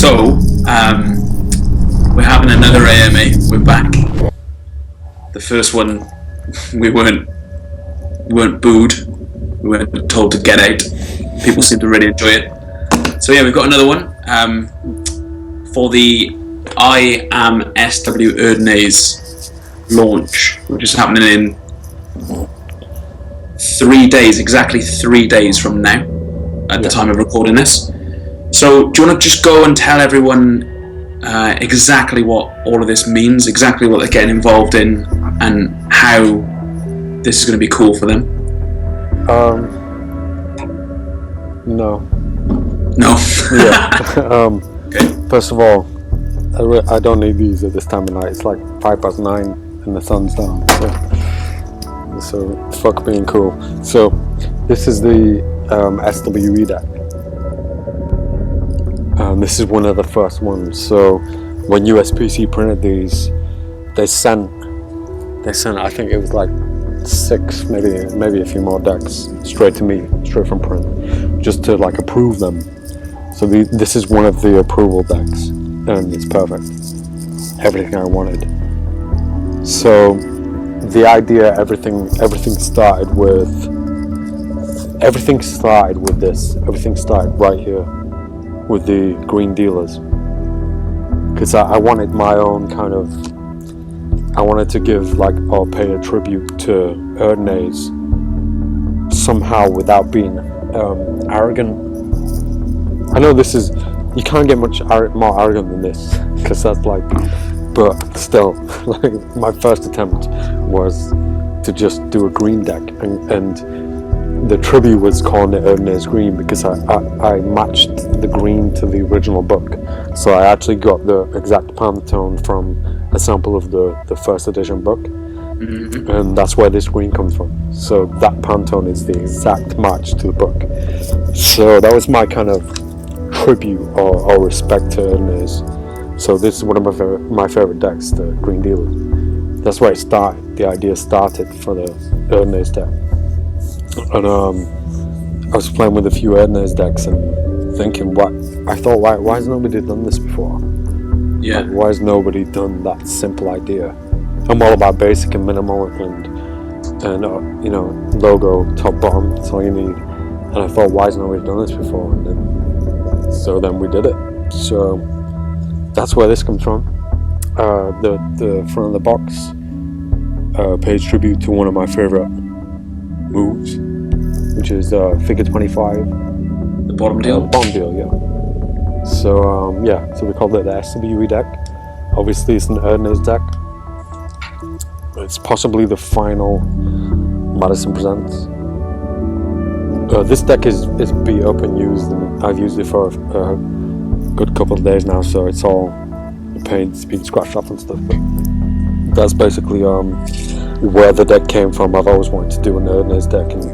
So, we're having another AMA. We're back. The first one, we weren't booed. We weren't told to get out. People seem to really enjoy it. So yeah, we've got another one for the I Am S.W.E launch, which is happening in 3 days, exactly 3 days from now, at the time of recording this. So do you want to just go and tell everyone exactly what all of this means, exactly what they're getting involved in, and how this is going to be cool for them? No. Yeah. Okay. First of all, I don't need these at this time of night. It's like 9:05 and the sun's down. So fuck being cool. So this is the SWE deck. This is one of the first ones. So when USPC printed these, they sent I think it was like 6, maybe a few more decks straight to me, straight from print, just to like approve them. So this is one of the approval decks, and it's perfect. Everything I wanted. So the idea, everything started with this. Everything started right here with the green dealers, because I wanted my own kind of. I wanted to give or pay a tribute to Erdnase somehow without being arrogant. I know you can't get much more arrogant than this, because that's but still, my first attempt was to just do a green deck, and the tribute was calling it Erdnase Green because I matched the green to the original book. So I actually got the exact Pantone from a sample of the first edition book, and that's where this green comes from. So that Pantone is the exact match to the book. So that was my kind of tribute or respect to Erdnase. So this is one of my favorite decks, the Green Dealers. That's where it started. The idea started for the Erdnase deck. And I was playing with a few Erdnase decks and thinking, why has nobody done this before? Yeah. Why has nobody done that simple idea? I'm all about basic and minimal and logo, top, bottom, that's all you need. And I thought, why has nobody done this before? So then we did it. So that's where this comes from. The front of the box pays tribute to one of my favorite moves, which is figure 25. The bottom deal? The bottom deal, yeah. So so we called it the SWE deck. Obviously it's an Erdnase deck. It's possibly the final Madison Presents. This deck is beat up and used, and I've used it for a good couple of days now, so it's all the paint's been scratched off and stuff, but that's basically where the deck came from. I've always wanted to do an Erdnase deck, and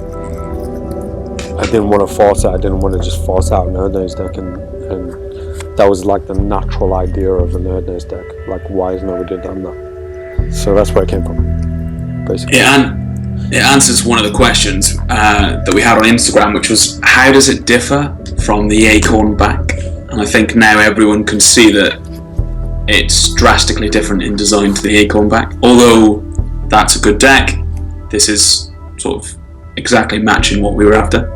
I didn't want to force it. I didn't want to just force out an Erdnase deck, and that was like the natural idea of an Erdnase deck. Like, why has nobody done that? So that's where it came from, basically. Yeah, and it answers one of the questions that we had on Instagram, which was, how does it differ from the Acorn back? And I think now everyone can see that it's drastically different in design to the Acorn back. Although that's a good deck, this is sort of exactly matching what we were after.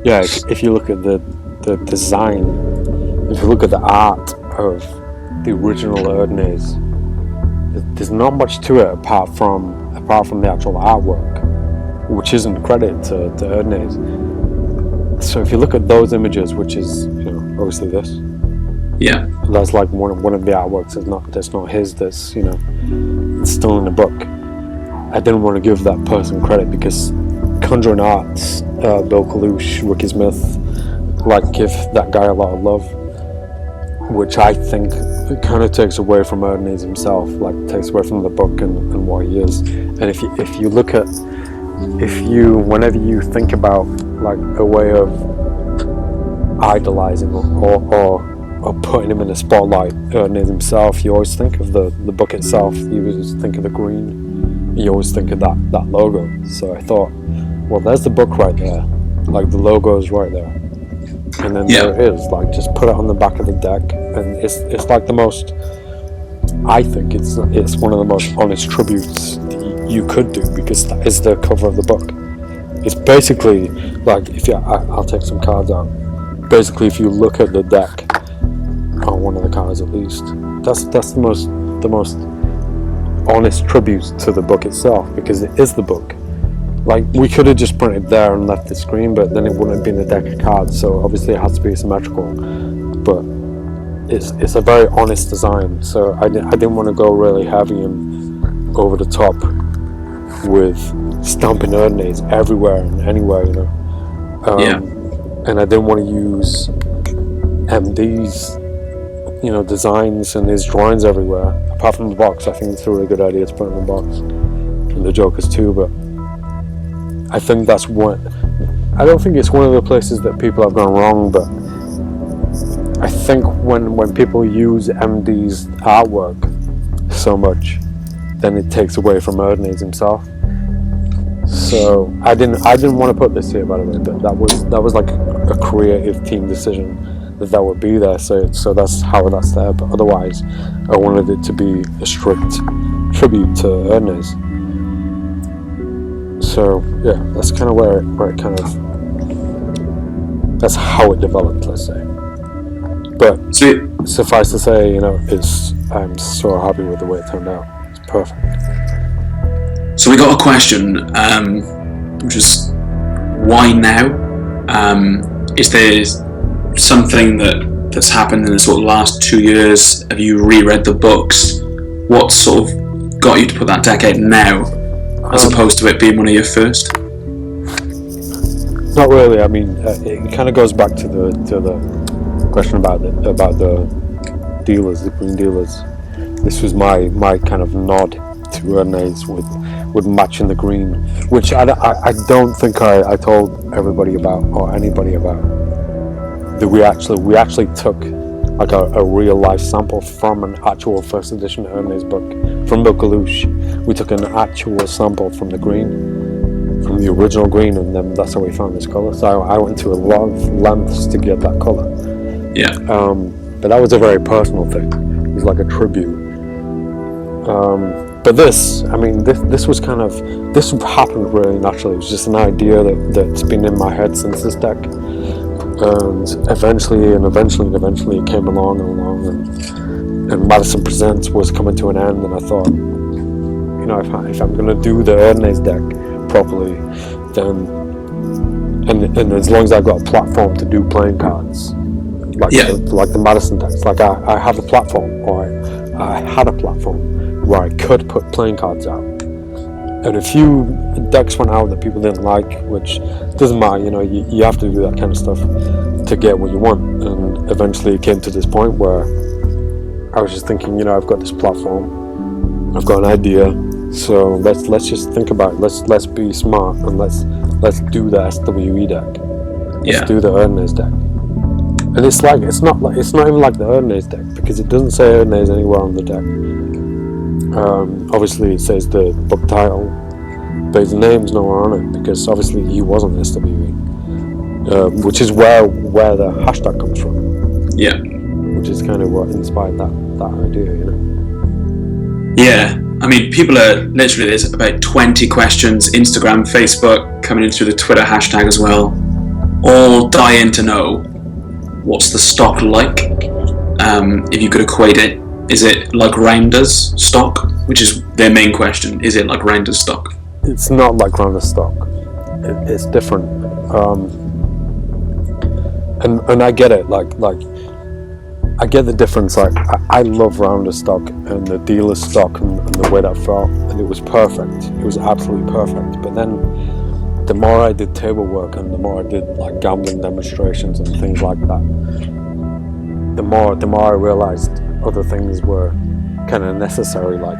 Yeah, if you look at the design, if you look at the art of the original Erdnase, there's not much to it apart from the actual artwork, which isn't credit to Erdnase. So if you look at those images, which is obviously this, yeah, that's like one of the artworks. That's not his. That's it's still in the book. I didn't want to give that person credit because Conjuring Arts, Bill Kalush, Ricky Smith, give that guy a lot of love, which I think it kind of takes away from Erdnase himself, takes away from the book and what he is. And if you look at, whenever you think about a way of idolizing or putting him in the spotlight, Erdnase himself, you always think of the book itself. You always think of the green. You always think of that logo. So I thought, well, there's the book right there. The logo is right there. and then there it is. Like, just put it on the back of the deck, and it's like the most. I think it's one of the most honest tributes you could do, because that is the cover of the book. It's basically like, if I'll take some cards out. Basically, if you look at the deck, on one of the cards at least, that's the most honest tribute to the book itself, because it is the book. Like, we could have just printed there and left the screen, but then it wouldn't have been a deck of cards. So obviously it has to be symmetrical, but it's a very honest design. So I didn't want to go really heavy and over the top with stamping Erdnase everywhere and anywhere, you know. And I didn't want to use MD's, you know, designs and his drawings everywhere, apart from the box. I think it's a really good idea to put in the box, and the Jokers too. But I think that's one. I don't think it's one of the places that people have gone wrong, but I think when people use MD's artwork so much, then it takes away from Erdnase himself. So I didn't want to put this here, by the way, but that was like a creative team decision that would be there. So that's how that's there. But otherwise, I wanted it to be a strict tribute to Erdnase. So yeah, that's kind of where it kind of, that's how it developed, let's say. But suffice to say, you know, I'm so happy with the way it turned out. It's perfect. So we got a question, which is, why now? Is there something that's happened in the sort of last 2 years? Have you reread the books? What sort of got you to put that deck out now, as opposed to it being one of your first? Not really. I mean, it kind of goes back to the question about the dealers, the green dealers. This was my kind of nod to Erdnase with matching the green, which I don't think I told everybody about, or anybody about. That we actually took like a real life sample from an actual first edition Erdnase book from Bill Kalouche. We took an actual sample from the green, from the original green, and then that's how we found this color. So I went to a lot of lengths to get that color. Yeah. But that was a very personal thing. It was like a tribute. But this was kind of, this happened really naturally. It was just an idea that's been in my head since this deck. And eventually it came along, and Madison Presents was coming to an end, and I thought, you know, if I'm going to do the Erdnase deck properly, then, and as long as I've got a platform to do playing cards, like the Madison decks, like I have a platform, or I had a platform where I could put playing cards out. And a few decks went out that people didn't like, which doesn't matter, you know, you have to do that kind of stuff to get what you want. And eventually it came to this point where I was just thinking, you know, I've got this platform, I've got an idea, so let's just think about it. Let's be smart, and let's do the SWE deck. Let's do the Erdnase deck. And it's not even like the Erdnase deck, because it doesn't say Erdnase anywhere on the deck. Obviously it says the book title, but his name's nowhere on it, because obviously he wasn't SWE, which is where the hashtag comes from. Yeah. Which is kind of what inspired that idea, you know. Yeah, I mean, people are literally, there's about 20 questions, Instagram, Facebook, coming in through the Twitter hashtag as well, all dying to know, what's the stock like? If you could equate it, is it like Rounder's stock? Which is their main question. Is it like Rounder's stock? It's not like Rounder's stock. It's different. And I get it. Like I get the difference. Like I love Rounder's stock and the dealer's stock and the way that felt, and it was perfect. It was absolutely perfect. But then the more I did table work and the more I did like gambling demonstrations and things like that, the more I realized other things were kind of necessary. Like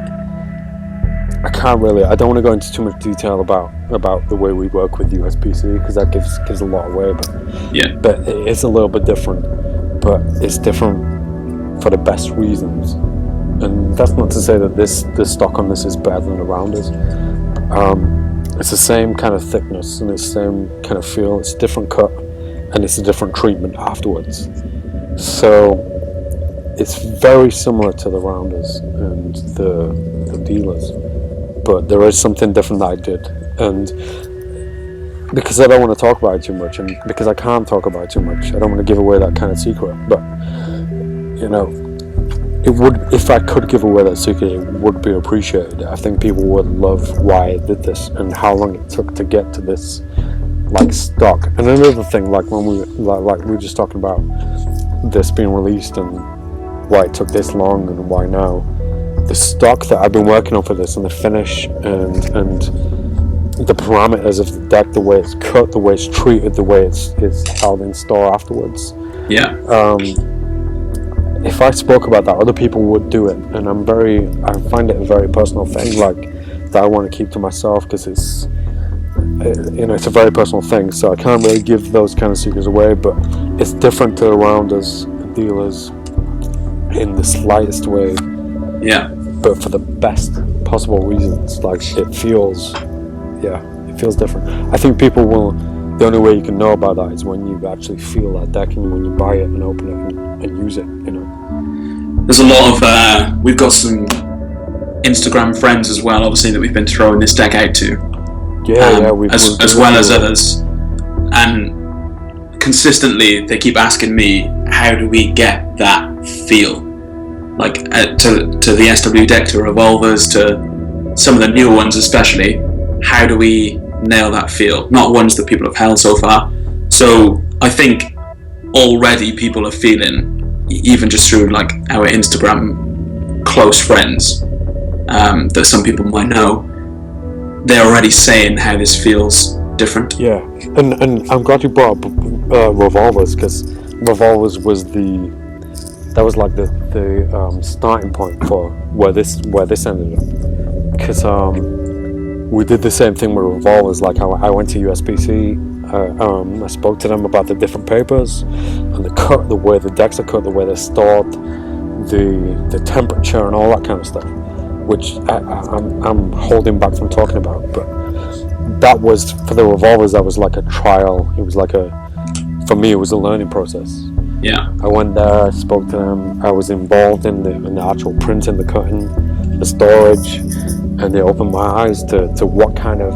I don't want to go into too much detail about the way we work with USPC, because that gives a lot away, but it is a little bit different, but it's different for the best reasons. And that's not to say that this stock on this is better than the Rounders. It's the same kind of thickness and it's the same kind of feel. It's a different cut, and it's a different treatment afterwards. So it's very similar to the rounders and the dealers, but there is something different that I did. And because I don't want to talk about it too much, and because I can't talk about it too much, I don't want to give away that kind of secret. But you know, it would, if I could give away that secret, it would be appreciated. I think people would love why I did this and how long it took to get to this, like, stock. And another thing, like when we were just talking about this being released and why it took this long and why now, the stock that I've been working on for this and the finish and the parameters of the deck, the way it's cut, the way it's treated, the way it's held in store afterwards. Yeah. If I spoke about that, other people would do it, and I find it a very personal thing, like, that I want to keep to myself, because it's a very personal thing, so I can't really give those kind of secrets away, but it's different to the rounders, dealers, in the slightest way. Yeah. But for the best possible reasons. Like, it feels different. I think people will, the only way you can know about that is when you actually feel that deck and when you buy it and open it and use it, you know. There's a lot of, we've got some Instagram friends as well, obviously, that we've been throwing this deck out to. As well as others. And consistently, they keep asking me, how do we get that feel? Like, to the S.W.E deck, to Revolvers, to some of the newer ones especially, how do we nail that feel? Not ones that people have held so far. So I think already people are feeling, even just through like our Instagram close friends, that some people might know, they're already saying how this feels different. Yeah, and I'm glad you brought up Revolvers, because Revolvers was the starting point for where this ended up, because we did the same thing with Revolvers. Like, I went to USPC, I spoke to them about the different papers and the cut, the way the decks are cut, the way they're stored, the temperature and all that kind of stuff, which I'm holding back from talking about. But that was, for the Revolvers, that was like a trial. It was like for me, it was a learning process. Yeah. I went there, spoke to them, I was involved in the actual printing, the cutting, the storage, and they opened my eyes to what kind of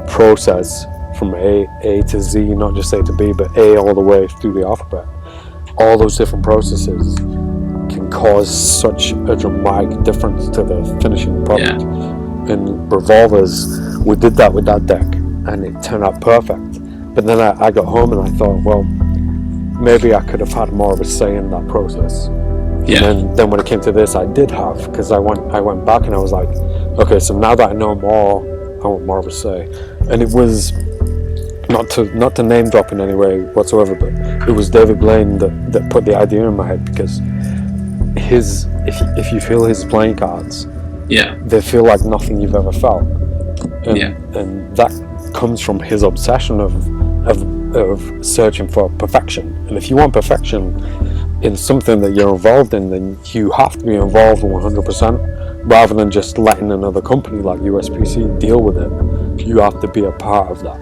process from A to Z, not just A to B, but A all the way through the alphabet. All those different processes can cause such a dramatic difference to the finishing product. Yeah. In Revolvers, we did that with that deck, and it turned out perfect. But then I got home and I thought, well, maybe I could have had more of a say in that process. Yeah. And then when it came to this, I did have, because I went back and I was like, okay, so now that I know more, I want more of a say. And it was not to name drop in any way whatsoever, but it was David Blaine that put the idea in my head, because if you feel his playing cards, they feel like nothing you've ever felt, and that comes from his obsession of searching for perfection. And if you want perfection in something that you're involved in, then you have to be involved 100%, rather than just letting another company like USPC deal with it. You have to be a part of that.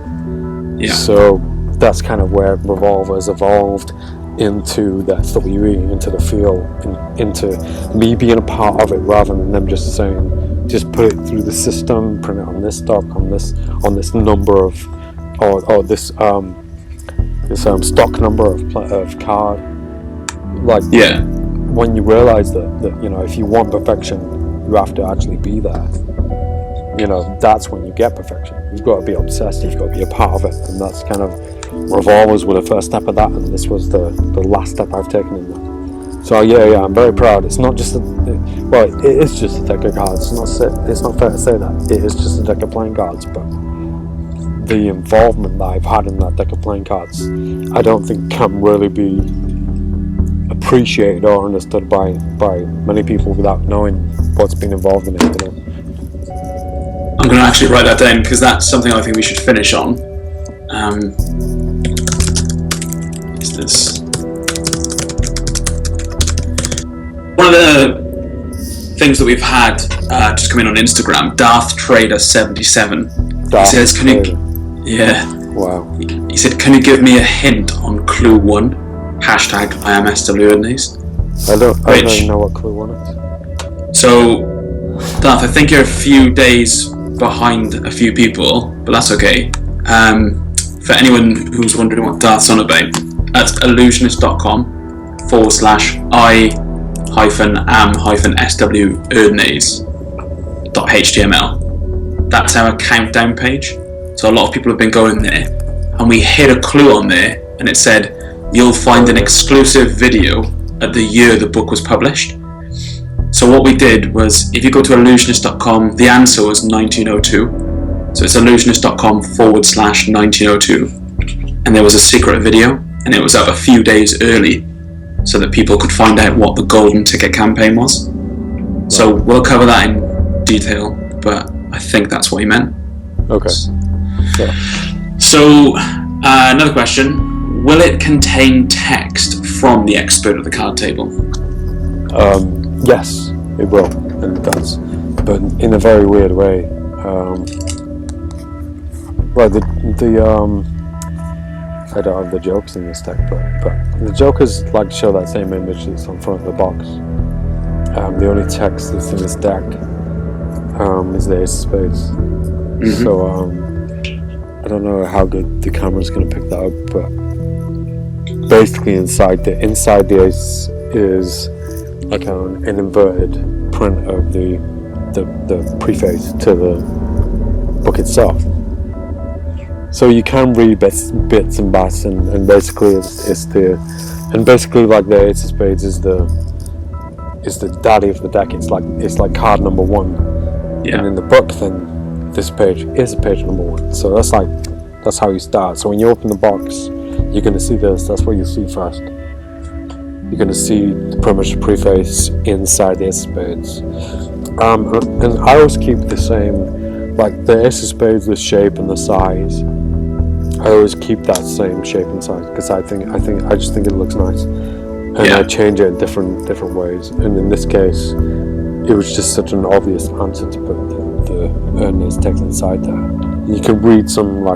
Yeah. So that's kind of where Revolvers evolved into the SWE, into the feel, into me being a part of it, rather than them just saying, just put it through the system, print it on this stock, on this number of, or this stock number of card. Like, when you realize that you know, if you want perfection, you have to actually be there. You know, that's when you get perfection. You've got to be obsessed, you've got to be a part of it, and that's kind of, Revolvers were the first step of that, and this was the last step I've taken in that. So yeah, I'm very proud. It's not just it is just a deck of cards. It's not fair to say that. It is just a deck of playing cards, but the involvement that I've had in that deck of playing cards, I don't think can really be appreciated or understood by many people without knowing what's been involved in it. You know? I'm going to actually write that down, because that's something I think we should finish on. Is this one of the things that we've had just come in on Instagram? Darth Trader 77. He says, "Can you?" Yeah. Wow. He said, "Can you give me a hint on clue 1? Hashtag I am SW in these." I don't know what clue 1 is. So, Darth, I think you're a few days behind a few people, but that's okay. For anyone who's wondering what Darth's on about, that's illusionist.com/I-am-SW-html. That's our countdown page. So a lot of people have been going there, and we hit a clue on there, and it said, "You'll find an exclusive video at the year the book was published." So what we did was, if you go to illusionist.com, the answer was 1902. So it's illusionist.com/1902. And there was a secret video, and it was up a few days early so that people could find out what the golden ticket campaign was. So we'll cover that in detail, but I think that's what he meant. Okay. Yeah. So, another question. Will it contain text from the expert at the card table? Yes, it will, and it does, but in a very weird way. I don't have the jokes in this deck, but the jokers like to show that same image that's on front of the box. The only text that's in this deck is the Ace of Spades. Mm-hmm. So I don't know how good the camera's going to pick that up, but basically inside the Ace is like an inverted print of the preface to the book itself. So you can read bits and bats, and basically basically like the Ace of Spades is the daddy of the deck. It's like card number 1, yeah. And in the book, then this page is page number 1. So that's how you start. So when you open the box, you're going to see this. That's what you see first. You're going to see pretty much the preface inside the Ace of Spades. And I always keep the same, like the Ace of Spades, the shape and the size. I always keep that same shape and size because I just think it looks nice, and I change it in different ways. And in this case, it was just such an obvious answer to put the earnings text inside there. You can read some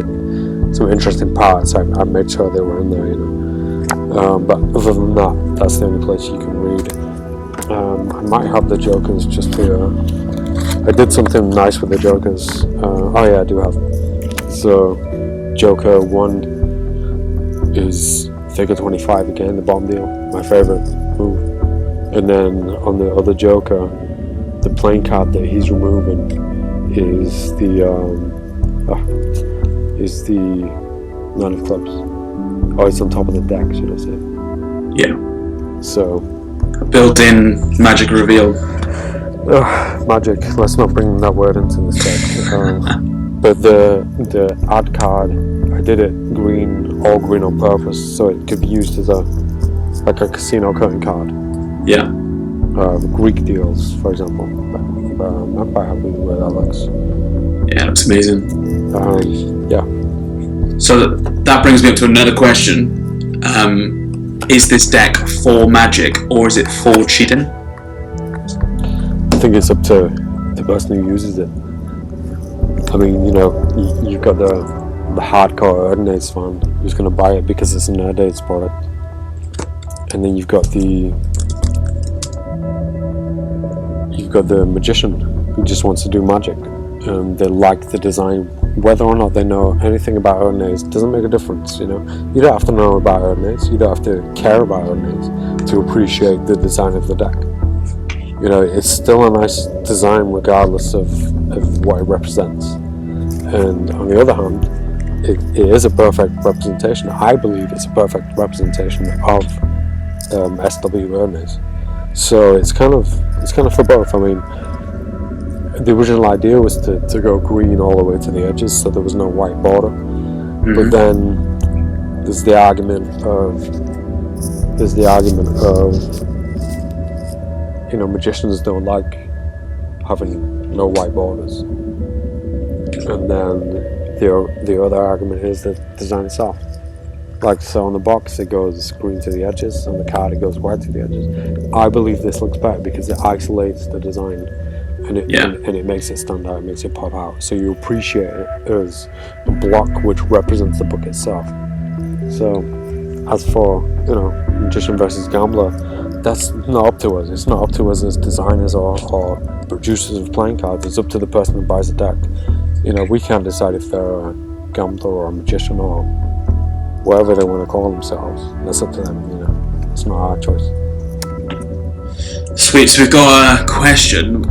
interesting parts. I made sure they were in there, but other than that, that's the only place you can read. I might have the jokers just here. I did something nice with the jokers. I do have them. So Joker 1 is figure 25 again, the bomb deal, my favorite move. And then on the other Joker, the playing card that he's removing is the Nine of Clubs. Oh, it's on top of the deck, should I say? Yeah. So a built-in magic reveal. Magic. Let's not bring that word into this deck. But the ad card, I did it all green on purpose, so it could be used as a casino cutting card. Yeah. Greek deals, for example. I'm quite happy with the way that looks. Yeah, it looks amazing. Yeah. So that brings me up to another question. Is this deck for Magic or is it for cheating? I think it's up to the person who uses it. I mean, you've got the hardcore Erdnase fan who's going to buy it because it's an Erdnase product, and then you've got the magician who just wants to do magic. They like the design. Whether or not they know anything about Erdnase doesn't make a difference. You don't have to know about Erdnase. You don't have to care about Erdnase to appreciate the design of the deck. It's still a nice design regardless of what it represents. And on the other hand, it is a perfect representation. I believe it's a perfect representation of S.W.E Erdnase. So it's kind of for both. I mean, the original idea was to go green all the way to the edges, so there was no white border. Mm-hmm. But then there's the argument of magicians don't like having no white borders. And then the other argument is the design itself. So on the box it goes green to the edges, on the card it goes white to the edges. I believe this looks better because it isolates the design and it makes it stand out, it makes it pop out. So you appreciate it as a block which represents the book itself. So, as for, magician versus gambler, that's not up to us. It's not up to us as designers or producers of playing cards. It's up to the person who buys a deck. We can't decide if they're a gambler or a magician or whatever they want to call themselves. That's up to them. It's not our choice. Sweet. So we've got a question.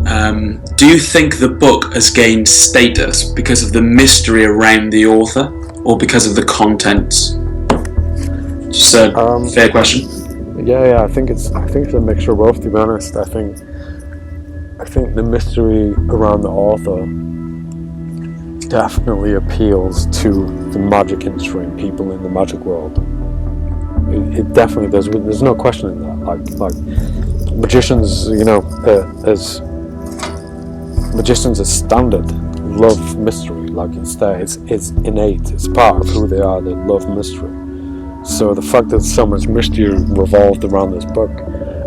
Do you think the book has gained status because of the mystery around the author, or because of the contents? Just a fair question. Yeah. I think it's a mixture of both. To be honest, I think the mystery around the author definitely appeals to the magic industry and people in the magic world. It definitely does. There's no question in that. Like magicians, as magicians as standard love mystery. Like it's there. It's innate. It's part of who they are. They love mystery. So the fact that so much mystery revolved around this book,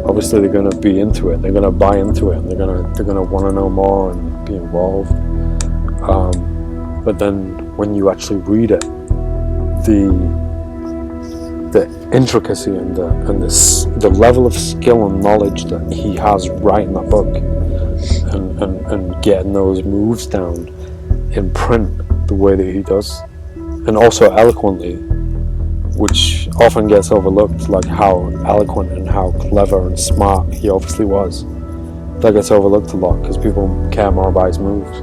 obviously they're going to be into it. They're going to buy into it, and they're going to want to know more and be involved. But then when you actually read it, the intricacy and the level of skill and knowledge that he has writing that book, and getting those moves down in print the way that he does, and also eloquently, which often gets overlooked, like how eloquent and how clever and smart he obviously was. That gets overlooked a lot because people care more about his moves.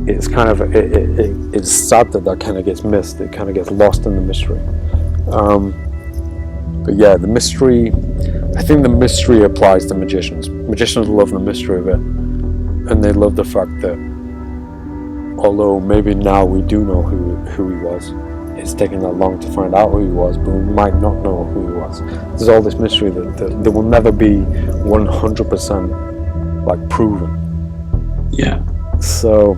It's kind of it's sad that kind of gets missed. It kind of gets lost in the mystery. But yeah, the mystery. I think the mystery applies to magicians. Magicians love the mystery of it, and they love the fact that although maybe now we do know who he was, it's taken that long to find out who he was, but we might not know who he was. There's all this mystery that will never be 100% like proven. Yeah. So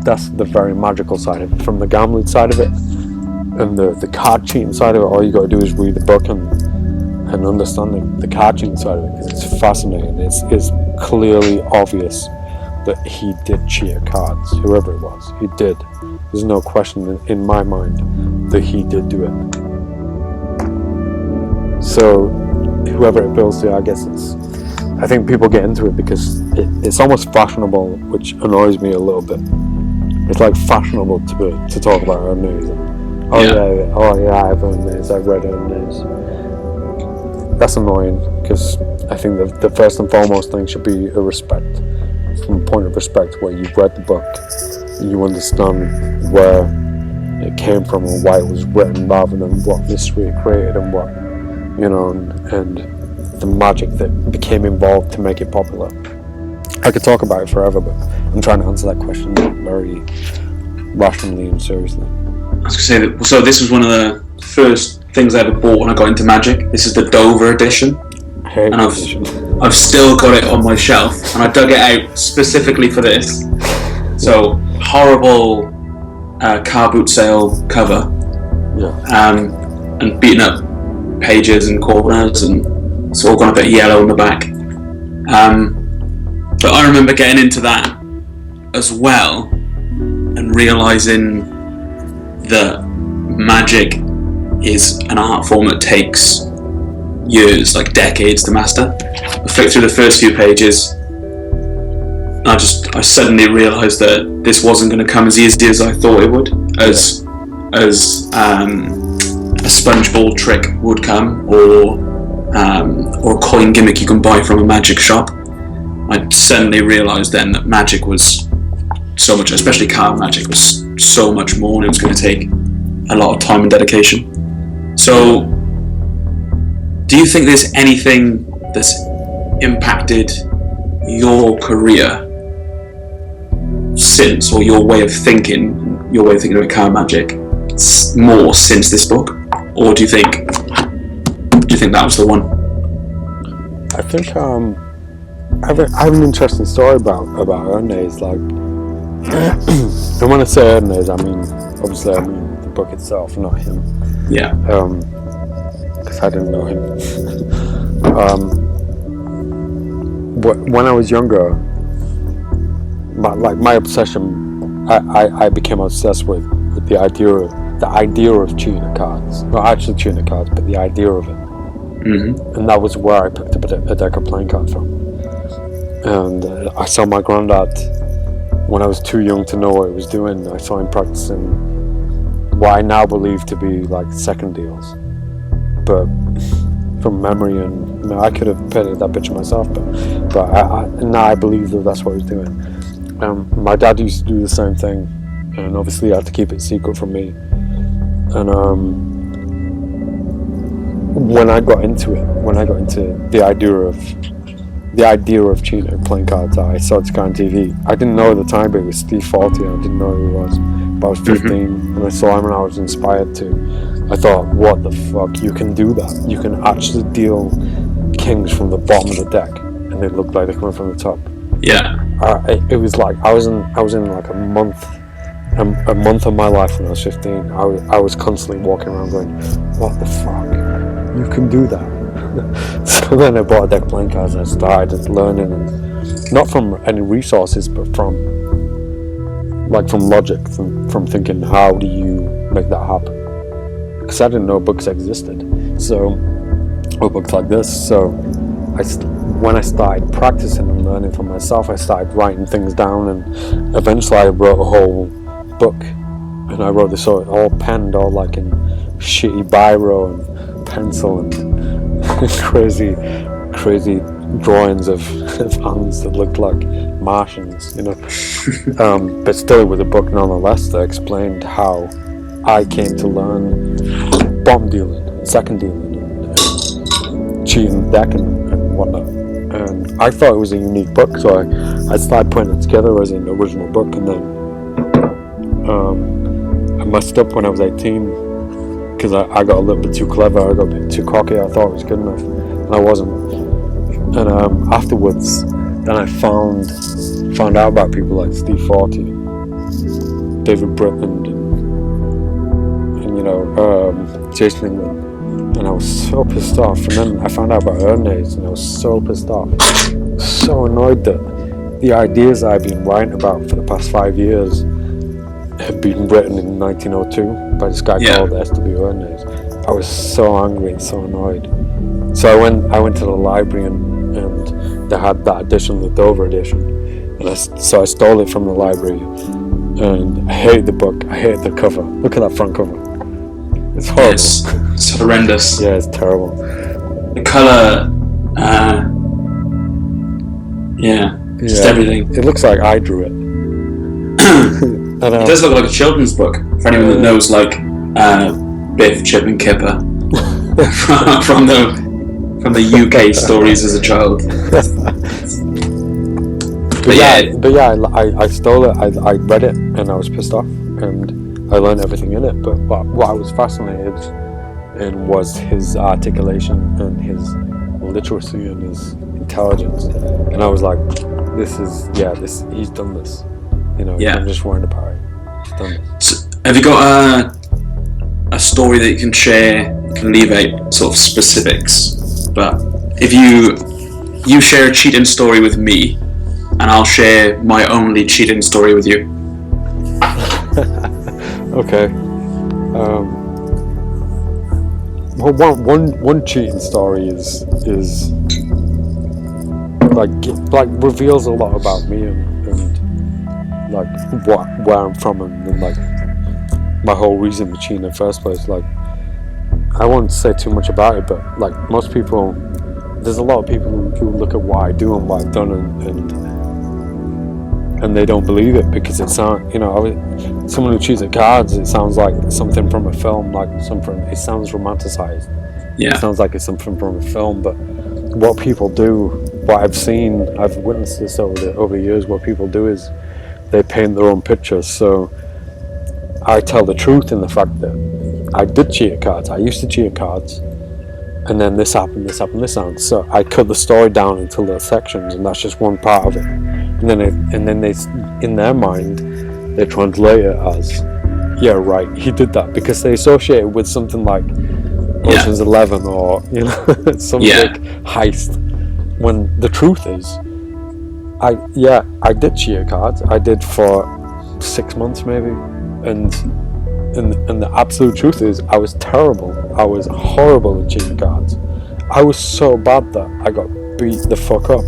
that's the very magical side of it. From the gambling side of it and the card cheating side of it, all you got to do is read the book and understand the card cheating side of it, because it's fascinating. It's clearly obvious that he did cheat at cards, whoever it was. He did. There's no question in my mind that he did do it. So whoever it appeals to, I guess I think people get into it because it's almost fashionable, which annoys me a little bit. It's like fashionable to talk about earned news. I've earned this, I've read earned news. That's annoying, because I think the first and foremost thing should be a respect, from a point of respect where you've read the book, and you understand where it came from and why it was written, rather than what mystery it created and what, and the magic that became involved to make it popular. I could talk about it forever, but I'm trying to answer that question very rationally and seriously. I was going to say that, so this was one of the first things I ever bought when I got into magic. This is the Dover edition, and I've still got it on my shelf, and I dug it out specifically for this. So horrible car boot sale cover, and beaten up pages and corners, and it's all gone a bit yellow on the back. But I remember getting into that as well and realising that magic is an art form that takes years, like decades, to master. I flicked through the first few pages and I suddenly realised that this wasn't going to come as easy as I thought it would, as a sponge ball trick would come, or a coin gimmick you can buy from a magic shop. I suddenly realised then that magic was so much, especially card magic, was so much more, and it was going to take a lot of time and dedication. So, do you think there's anything that's impacted your career since, or your way of thinking about card magic more since this book, or do you think that was the one? I think I have an interesting story about Ernest. Like, and when I say Ernest, I mean the book itself, not him. Yeah. Because I didn't know him. When I was younger, my obsession, I became obsessed with the idea the idea of cheating at cards, not actually cheating at cards, but the idea of it. Mm-hmm. And that was where I picked up a deck of playing cards from. And I saw my granddad, when I was too young to know what he was doing, I saw him practicing what I now believe to be like second deals. But from memory, and I could have painted that picture myself, but now I believe that that's what he was doing. My dad used to do the same thing, and obviously I had to keep it secret from me. And when I got into the idea of cheating at playing cards, I saw this guy on TV. I didn't know at the time, but it was Steve Forte. I didn't know who he was. But I was 15, and I saw him, and I was inspired to. I thought, what the fuck? You can do that. You can actually deal kings from the bottom of the deck, and they look like they're coming from the top. Yeah. It was like I was in like a month of my life when I was 15. I was constantly walking around going, what the fuck? You can do that. So then I bought a deck of playing cards and I started learning, and not from any resources, but from logic, from thinking, how do you make that happen? Because I didn't know books existed, or books like this. So when I started practicing and learning for myself, I started writing things down, and eventually I wrote a whole book. And I wrote this all penned, all like in shitty biro and pencil and crazy drawings of hands that looked like Martians, but still it was a book nonetheless that explained how I came to learn bottom dealing, second dealing, and cheating deck and whatnot. And I thought it was a unique book, so I started putting it together as an original book. And then I messed up when I was 18. Because I got a little bit too clever, I got a bit too cocky. I thought it was good enough, and I wasn't. And afterwards, then I found out about people like Steve Forte, David Britland, and Jason England, and I was so pissed off. And then I found out about Ernest, and I was so pissed off, so annoyed that the ideas I've been writing about for the past 5 years had been written in 1902 by this guy called S.W.E. I was so angry and so annoyed. So I went to the library and they had that edition, the Dover edition, and so I stole it from the library. And I hated the book. I hated the cover. Look at that front cover. It's horrible. It's horrendous. Yeah, it's terrible. The colour, just everything. It looks like I drew it. It does look like a children's book for anyone that knows, like Biff, Chip and Kipper from the UK stories as a child. I stole it. I read it and I was pissed off, and I learned everything in it. But what I was fascinated in was his articulation and his literacy and his intelligence. And I was like, he's done this. I'm just worried about it. So, have you got a story that you can share? You can leave out sort of specifics, but if you share a cheating story with me, and I'll share my only cheating story with you. Okay. Well, one cheating story is like reveals a lot about me and like where I'm from and like my whole reason for cheating in the first place. Like, I won't say too much about it, but like most people, there's a lot of people who look at what I do and what I've done and they don't believe it, because it sounds, someone who cheats at cards, it sounds like something from a film, it sounds romanticized. Yeah. It sounds like it's something from a film, but what people do, what I've seen, I've witnessed this over the years, what people do is they paint their own pictures. So I tell the truth in the fact that I did cheat at cards. I used to cheat at cards, and then this happened. So I cut the story down into little sections, and that's just one part of it. And then they, in their mind, they translate it as, yeah, right, he did that, because they associate it with something like Ocean's 11 or some big heist. When the truth is, I did cheat at cards. I did for 6 months maybe, and And the absolute truth is, I was terrible. I was horrible at cheating cards. I was so bad that I got beat the fuck up.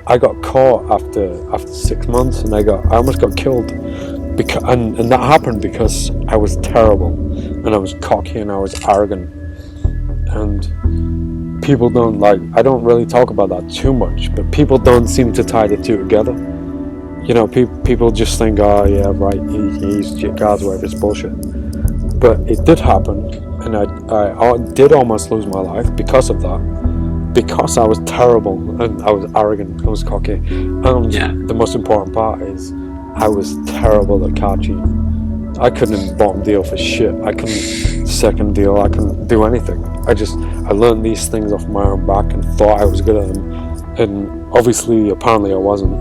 I got caught after 6 months, and I almost got killed. And that happened because I was terrible, and I was cocky, and I was arrogant. And people don't I don't really talk about that too much, but people don't seem to tie the two together. You know, people just think, oh yeah, right, he used cheat cards, whatever, it's bullshit. But it did happen, and I did almost lose my life because of that. Because I was terrible, and I was arrogant, I was cocky. And the most important part is, I was terrible at card cheating. I couldn't bottom deal for shit. I couldn't second deal. I couldn't do anything. I learned these things off my own back and thought I was good at them. And obviously, apparently I wasn't.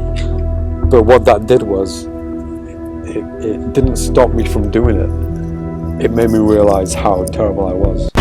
But what that did was, it didn't stop me from doing it. It made me realize how terrible I was.